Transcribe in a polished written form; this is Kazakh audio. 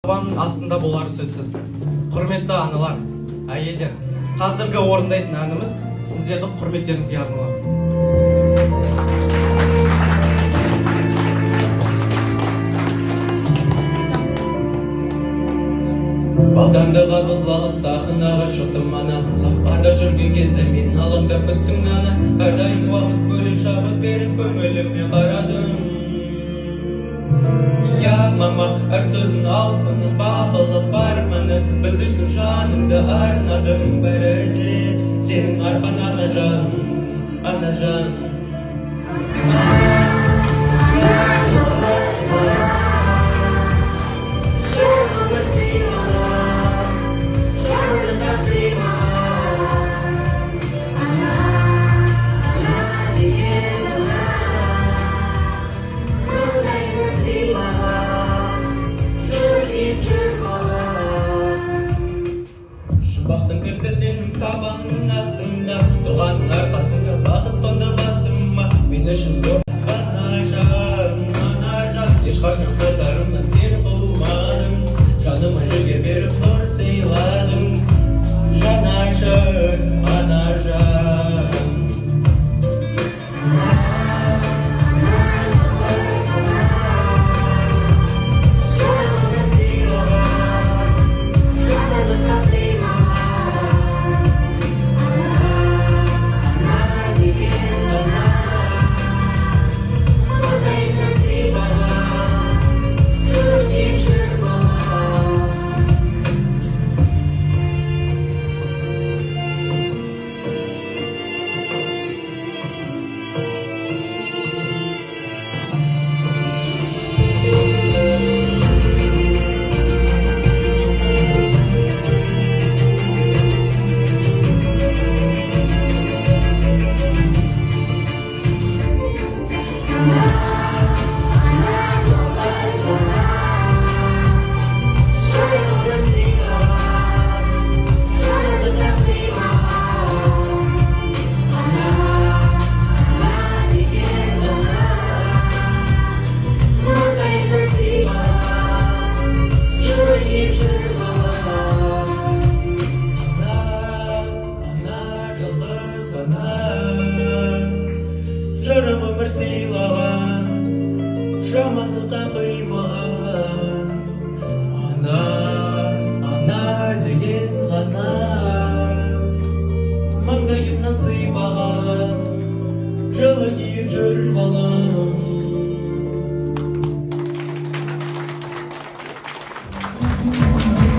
табан астында болары сөзсіз. Құрметті аналар, әйелдер, қазіргі орындайтын әніміз сіздердің құрметтеріңізге арналады. Балтамды қабыл алып сахнаға шықтым ана, сапарда жүрген кезде мен алаңдап бүттің ана, әрдайым уақыт бөліп шабыт беріп көңіліме қарадың. Я мама, әр сөзін алтынның бағылып барманы, біз үшін жаныңды арнадың, бәрі де сенің арқан ана жан, ана жан.